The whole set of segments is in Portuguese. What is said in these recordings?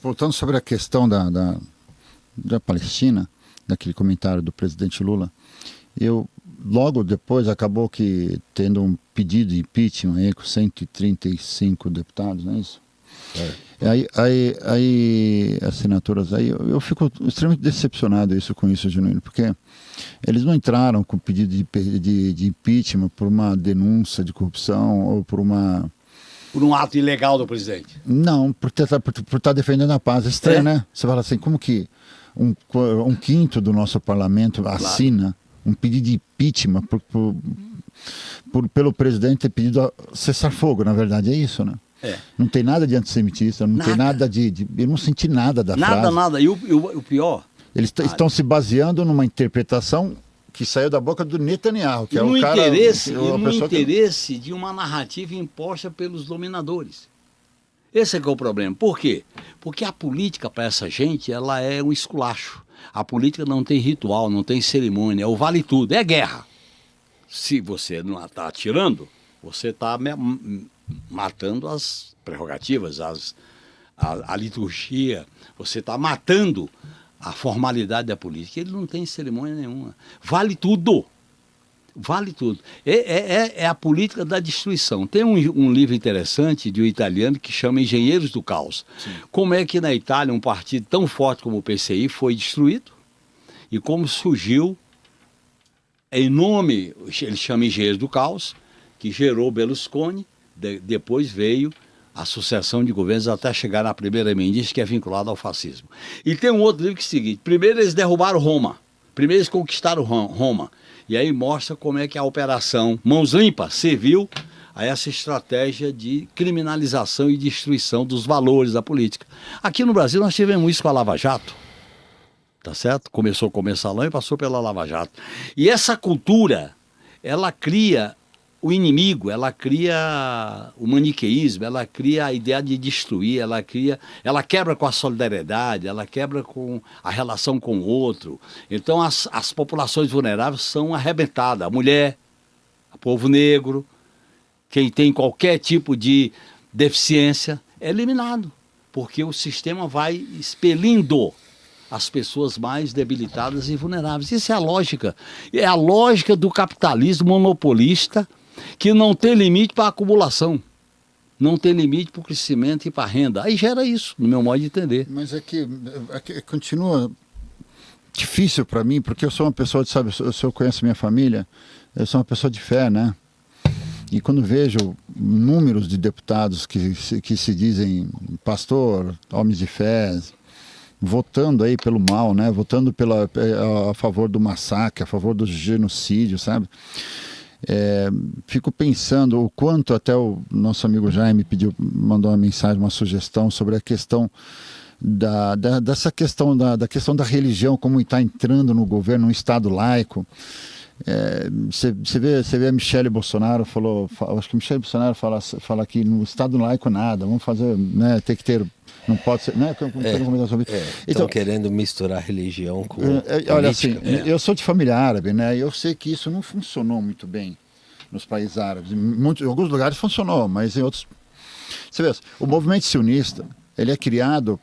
voltando sobre a questão da Palestina, daquele comentário do presidente Lula, logo depois acabou que tendo um pedido de impeachment aí, com 135 deputados, não é isso? Aí as assinaturas, aí eu fico extremamente decepcionado com isso, Genuíno, porque eles não entraram com pedido de impeachment por uma denúncia de corrupção ou por um ato ilegal do presidente. Não, por estar defendendo a paz. É estranho, né? Você fala assim, como que um quinto do nosso parlamento assina um pedido de impeachment pelo presidente ter pedido a cessar fogo, na verdade, é isso, né? Não tem nada de antissemitista, não tem nada eu não senti nada da frase. Nada. E o pior... Eles estão se baseando numa interpretação que saiu da boca do Netanyahu, que é o cara... no interesse de uma narrativa imposta pelos dominadores. Esse é que é o problema. Por quê? Porque a política, para essa gente, ela é um esculacho. A política não tem ritual, não tem cerimônia, é o vale tudo, é guerra. Se você não está atirando, você está matando as prerrogativas, a liturgia, você está matando a formalidade da política. Ele não tem cerimônia nenhuma. Vale tudo. Vale tudo. É a política da destruição. Tem um livro interessante de um italiano que chama Engenheiros do Caos. Sim. Como é que na Itália um partido tão forte como o PCI foi destruído e como surgiu em nome, ele chama Engenheiros do Caos, que gerou Berlusconi, depois veio a sucessão de governos até chegar na primeira emendista, que é vinculada ao fascismo. E tem um outro livro que é o seguinte: primeiro eles derrubaram Roma, primeiro eles conquistaram Roma, e aí mostra como é que a operação Mãos Limpas serviu a essa estratégia de criminalização e destruição dos valores da política. Aqui no Brasil nós tivemos isso com a Lava Jato, tá certo? Começou com o Mensalão e passou pela Lava Jato. E essa cultura, ela cria o inimigo, ela cria o maniqueísmo, ela cria a ideia de destruir, ela quebra com a solidariedade, ela quebra com a relação com o outro. Então as populações vulneráveis são arrebentadas. A mulher, o povo negro, quem tem qualquer tipo de deficiência é eliminado, porque o sistema vai expelindo as pessoas mais debilitadas e vulneráveis. Isso é a lógica do capitalismo monopolista, que não tem limite para a acumulação, não tem limite para o crescimento e para a renda. Aí gera isso, no meu modo de entender. Mas é que continua difícil para mim, porque eu sou uma pessoa, sabe, o senhor conhece minha família, eu sou uma pessoa de fé, né? E quando vejo números de deputados que se dizem pastor, homens de fé, votando aí pelo mal, né? Votando a favor do massacre, a favor do genocídio, sabe? Fico pensando o quanto até o nosso amigo Jaime mandou uma mensagem, uma sugestão sobre a questão dessa questão da questão da religião, como está entrando no governo, um Estado laico. Você vê a Michele Bolsonaro acho que Michele Bolsonaro fala que no Estado laico nada, vamos fazer, né, tem que ter, não pode ser, né? Estão querendo misturar religião com olha assim, eu sou de família árabe, né? Eu sei que isso não funcionou muito bem nos países árabes. Em alguns lugares funcionou, mas em outros, você vê, o movimento sionista, ele é criado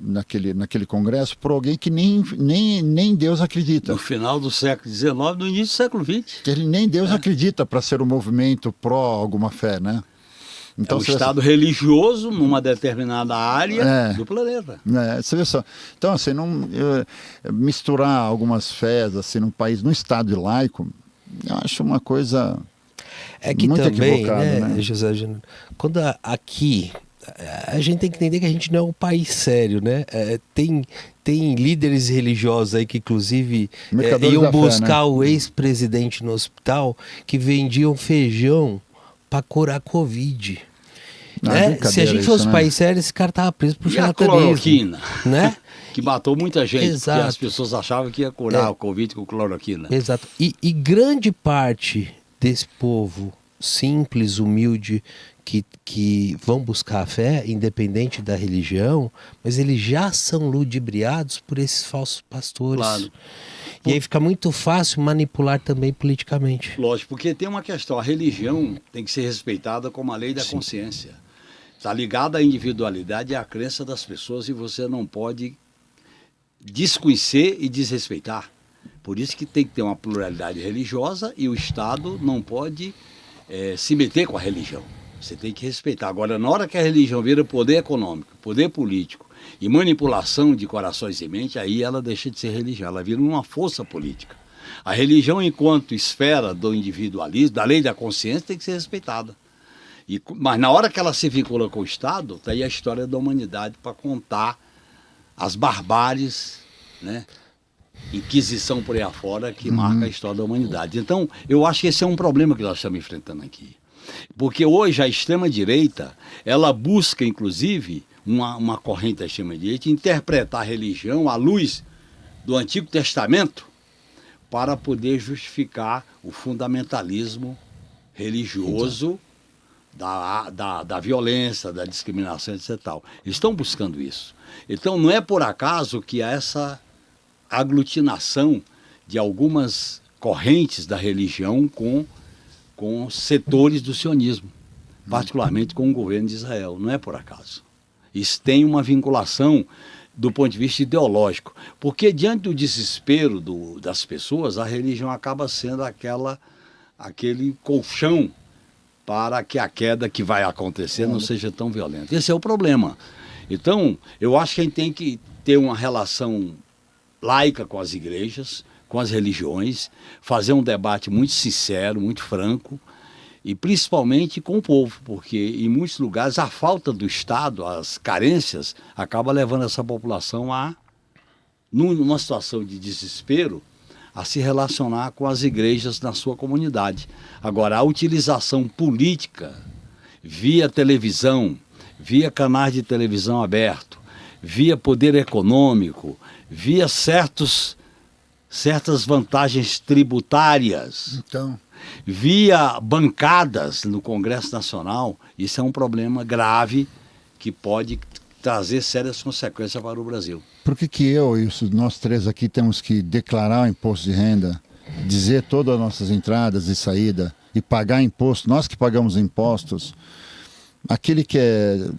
naquele congresso por alguém que nem Deus acredita. No final do século XIX, no início do século XX. Que ele nem Deus acredita para ser um movimento pró alguma fé, né? Então, é um Estado religioso numa determinada área do planeta. Você vê só. Então, assim, misturar algumas fés assim, num país, num Estado laico, eu acho uma coisa que muito também, equivocada, né? José Júnior, quando aqui a gente tem que entender que a gente não é um país sério, né? Tem líderes religiosos aí que inclusive iam buscar fé, né? O ex-presidente no hospital, que vendiam feijão para curar Covid. Se a gente fosse um país sério, esse cara estava preso por charlatanismo. E a cloroquina, né? Que matou muita gente. Exato. Porque as pessoas achavam que ia curar o Covid com cloroquina. Exato. E grande parte desse povo simples, humilde, que vão buscar a fé, independente da religião, mas eles já são ludibriados por esses falsos pastores. Claro. E aí fica muito fácil manipular também politicamente. Lógico, porque tem uma questão, a religião tem que ser respeitada como a lei da consciência. Está ligado à individualidade e à crença das pessoas, e você não pode desconhecer e desrespeitar. Por isso que tem que ter uma pluralidade religiosa, e o Estado não pode se meter com a religião. Você tem que respeitar. Agora, na hora que a religião vira poder econômico, poder político e manipulação de corações e mente, aí ela deixa de ser religião, ela vira uma força política. A religião, enquanto esfera do individualismo, da lei da consciência, tem que ser respeitada. Mas na hora que ela se vincula com o Estado, está aí a história da humanidade para contar as barbáries, né? Inquisição por aí afora, que marca a história da humanidade. Então, eu acho que esse é um problema que nós estamos enfrentando aqui. Porque hoje a extrema-direita, ela busca, inclusive, uma corrente da extrema-direita, interpretar a religião à luz do Antigo Testamento para poder justificar o fundamentalismo religioso da violência, da discriminação, etc. Eles estão buscando isso. Então, não é por acaso que há essa aglutinação de algumas correntes da religião com setores do sionismo, particularmente com o governo de Israel. Não é por acaso. Isso tem uma vinculação do ponto de vista ideológico, porque diante do desespero das pessoas, a religião acaba sendo aquele colchão para que a queda que vai acontecer não seja tão violenta. Esse é o problema. Então, eu acho que a gente tem que ter uma relação laica com as igrejas, com as religiões, fazer um debate muito sincero, muito franco, e principalmente com o povo, porque em muitos lugares a falta do Estado, as carências, acaba levando essa população numa situação de desespero, a se relacionar com as igrejas na sua comunidade. Agora, a utilização política via televisão, via canais de televisão aberto, via poder econômico, via certas vantagens tributárias, via bancadas no Congresso Nacional, isso é um problema grave que pode trazer sérias consequências para o Brasil. Por que eu e nós três aqui temos que declarar o imposto de renda, dizer todas as nossas entradas e saídas e pagar imposto? Nós que pagamos impostos, aquele que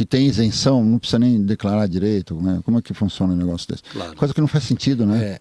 tem isenção não precisa nem declarar direito, né? Como é que funciona um negócio desse? Claro. Coisa que não faz sentido, né?